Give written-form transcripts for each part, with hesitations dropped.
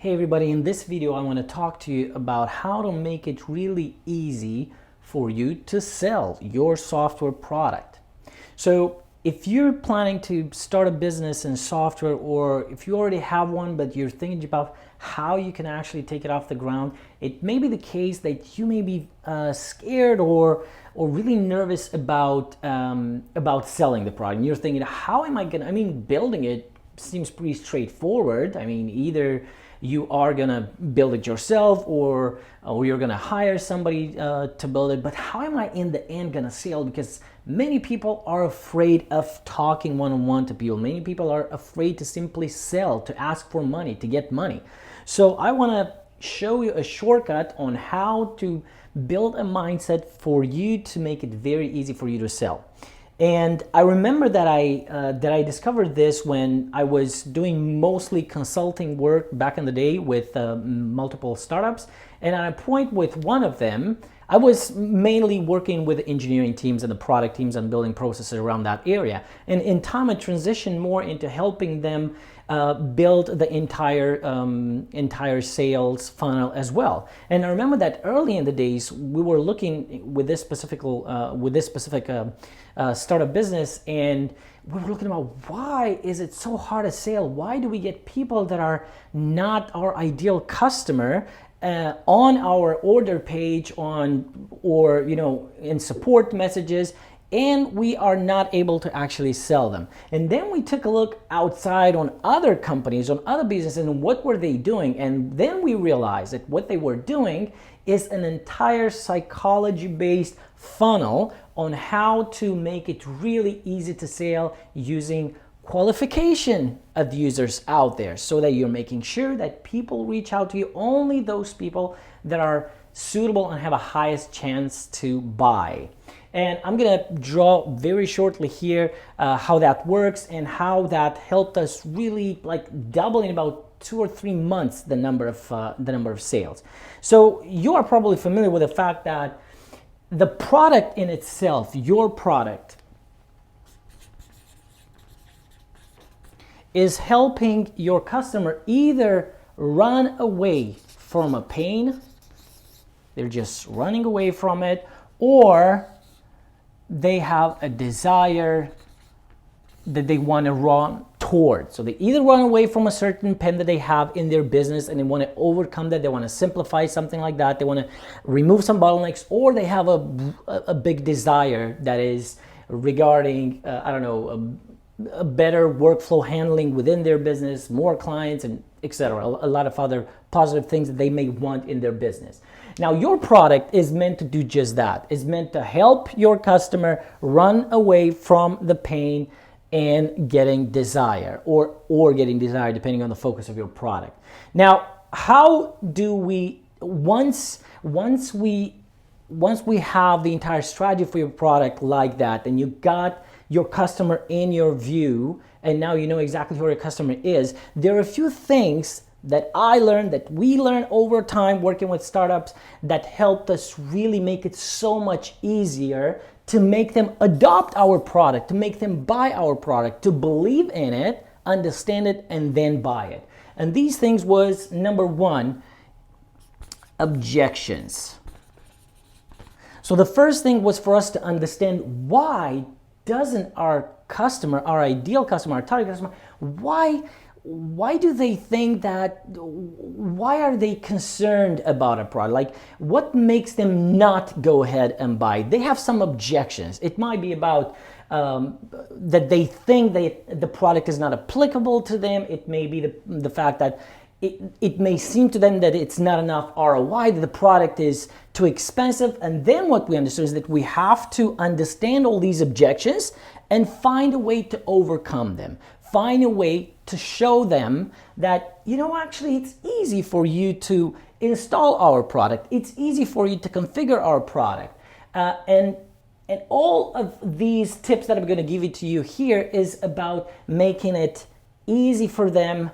Hey everybody, in this video I want to talk to you about how to make it really easy for you to sell your software product. So if you're planning to start a business in software, or if you already have one but you're thinking about how you can actually take it off the ground, it may be the case that you may be scared or really nervous about selling the product. And you're thinking, how am I gonna, building it seems pretty straightforward. Either you are gonna build it yourself or you're gonna hire somebody to build it, but how am I in the end gonna sell? Because many people are afraid of talking one-on-one to people. Many people are afraid to simply sell, to ask for money, to get money. So I wanna show you a shortcut on how to build a mindset for you to make it very easy for you to sell. And I remember that I discovered this when I was doing mostly consulting work back in the day with multiple startups. And at a point with one of them, I was mainly working with engineering teams and the product teams and building processes around that area. And in time, I transitioned more into helping them build the entire sales funnel as well. And I remember that early in the days, we were looking with this specific startup business, and we were looking about why is it so hard to sell? Why do we get people that are not our ideal customer on our order page or in support messages, and we are not able to actually sell them? And then we took a look outside on other companies, on other businesses, and what were they doing? And then we realized that what they were doing is an entire psychology-based funnel on how to make it really easy to sell using qualification of users out there, so that you're making sure that people reach out to you, only those people that are suitable and have a highest chance to buy. And I'm gonna draw very shortly here how that works and how that helped us really double in about 2 or 3 months the number of sales. So you are probably familiar with the fact that the product in itself, your product, is helping your customer either run away from a pain, they're just running away from it, or they have a desire that they want to run towards. So they either run away from a certain pain that they have in their business and they want to overcome that, they want to simplify something like that, they want to remove some bottlenecks, or they have a big desire that is regarding, a better workflow handling within their business, more clients, and etc. A lot of other positive things that they may want in their business. Now, your product is meant to do just that. It's meant to help your customer run away from the pain and getting desire, or getting desire, depending on the focus of your product. Now, how do we, once we have the entire strategy for your product like that, and you got your customer in your view, and now you know exactly who your customer is, there are a few things that I learned, that we learned over time working with startups, that helped us really make it so much easier to make them adopt our product, to make them buy our product, to believe in it, understand it, and then buy it. And these things was, number one, objections. So the first thing was for us to understand, why doesn't our customer, our ideal customer, our target customer, why do they think that, why are they concerned about a product? What makes them not go ahead and buy? They have some objections. It might be about that they think that the product is not applicable to them. It may be the fact that it may seem to them that it's not enough ROI, that the product is too expensive. And then what we understood is that we have to understand all these objections and find a way to overcome them. Find a way to show them that, actually it's easy for you to install our product. It's easy for you to configure our product. And all of these tips that I'm going to give it to you here is about making it easy for them,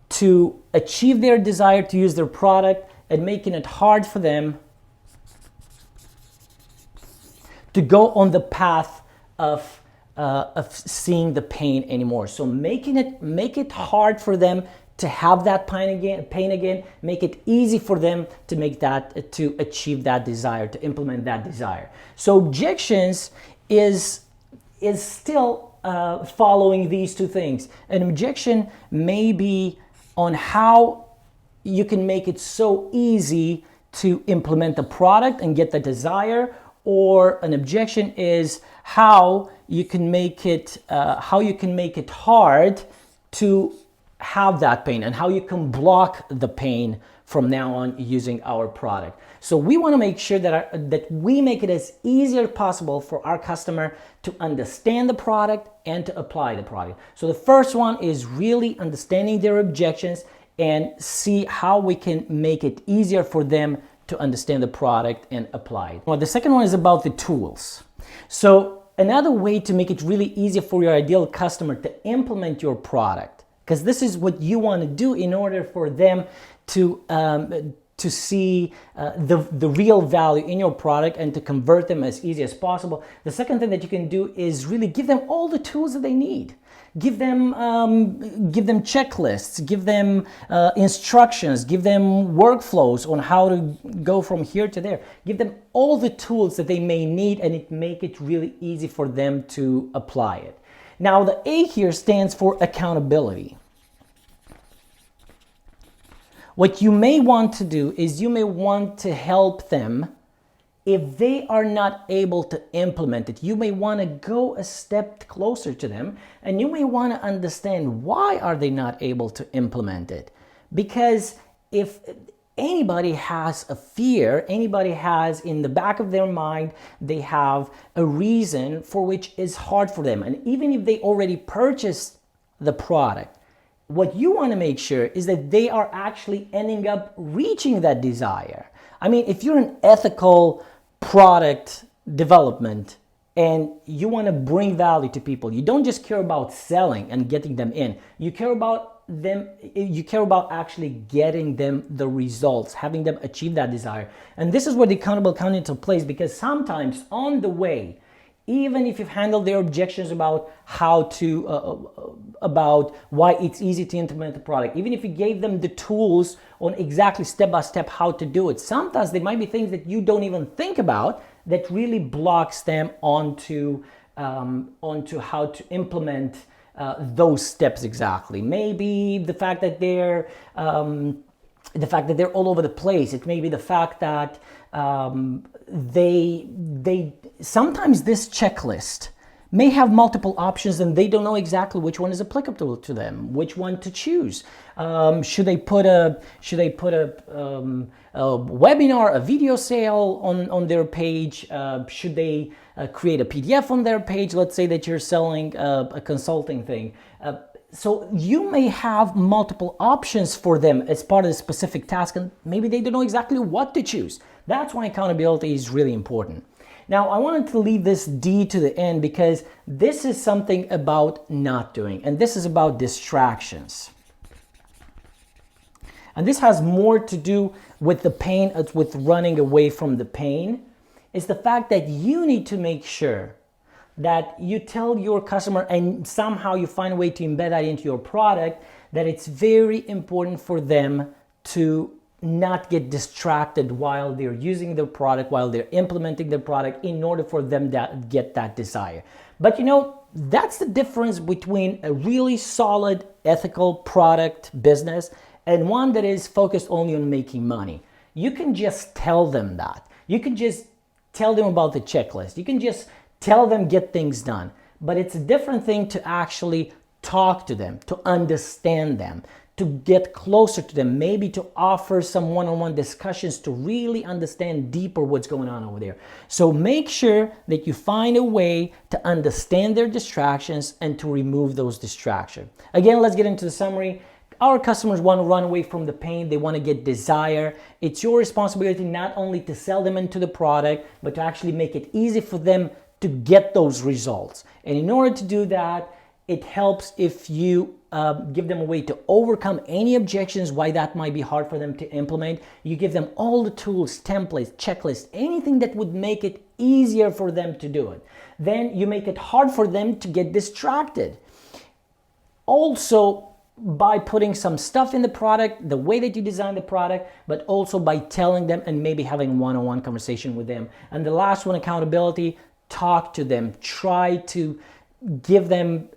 to achieve their desire to use their product, and making it hard for them to go on the path of of seeing the pain anymore. So make it hard for them to have that pain again, make it easy for them to achieve that desire, to implement that desire. So objections is still following these two things. An objection may be on how you can make it so easy to implement the product and get the desire, or an objection is how you can make it hard to have that pain, and how you can block the pain from now on using our product. So we want to make sure that we make it as easy as possible for our customer to understand the product and to apply the product. So the first one is really understanding their objections and see how we can make it easier for them to understand the product and apply it. Well, the second one is about the tools. So another way to make it really easy for your ideal customer to implement your product, because this is what you want to do in order for them to see the real value in your product and to convert them as easy as possible. The second thing that you can do is really give them all the tools that they need. Give them checklists, give them instructions, give them workflows on how to go from here to there. Give them all the tools that they may need, and make it really easy for them to apply it. Now, the A here stands for accountability. What you may want to do is you may want to help them if they are not able to implement it. You may want to go a step closer to them, and you may want to understand why are they not able to implement it. Because if anybody has a fear, anybody has in the back of their mind, they have a reason for which is hard for them. And even if they already purchased the product, what you want to make sure is that they are actually ending up reaching that desire. I mean, if you're an ethical product development and you want to bring value to people, you don't just care about selling and getting them in. You care about actually getting them the results, having them achieve that desire. And this is where the accountable comes into place, because sometimes on the way, even if you've handled their objections about about why it's easy to implement the product, even if you gave them the tools on exactly step by step how to do it, sometimes there might be things that you don't even think about that really blocks them onto how to implement those steps exactly. Maybe the fact that they're all over the place. It may be the fact that they sometimes this checklist may have multiple options and they don't know exactly which one is applicable to them, which one to choose. Should they put a webinar, a video sale on their page? Should they create a PDF on their page? Let's say that you're selling a consulting thing. So you may have multiple options for them as part of the specific task, and maybe they don't know exactly what to choose. That's why accountability is really important. Now, I wanted to leave this D to the end because this is something about not doing, and this is about distractions. And this has more to do with the pain, with running away from the pain. It's the fact that you need to make sure that you tell your customer, and somehow you find a way to embed that into your product, that it's very important for them to not get distracted while they're using the product, while they're implementing the product, in order for them to get that desire. But you know, that's the difference between a really solid ethical product business and one that is focused only on making money. You can just tell them that. You can just tell them about the checklist. You can just tell them get things done. But it's a different thing to actually talk to them, to understand them, to get closer to them, maybe to offer some one-on-one discussions to really understand deeper what's going on over there. So make sure that you find a way to understand their distractions and to remove those distractions. Again, let's get into the summary. Our customers want to run away from the pain. They want to get desire. It's your responsibility not only to sell them into the product, but to actually make it easy for them to get those results. And in order to do that, it helps if you give them a way to overcome any objections, why that might be hard for them to implement. You give them all the tools, templates, checklists, anything that would make it easier for them to do it. Then you make it hard for them to get distracted. Also, by putting some stuff in the product, the way that you design the product, but also by telling them and maybe having one-on-one conversation with them. And the last one, accountability. Talk to them. Try to give them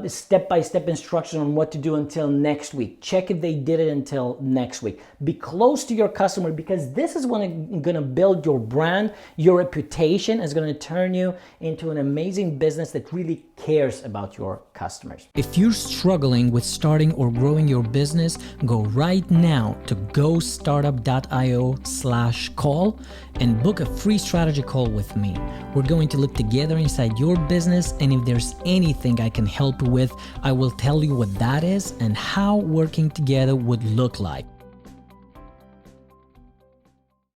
step-by-step instructions on what to do until next week. Check if they did it until next week. Be close to your customer, because this is going to build your brand. Your reputation is going to turn you into an amazing business that really cares about your customers. If you're struggling with starting or growing your business, go right now to gostartup.io/call and book a free strategy call with me. We're going to look together inside your business, and if there's anything I can help you with, I will tell you what that is and how working together would look like.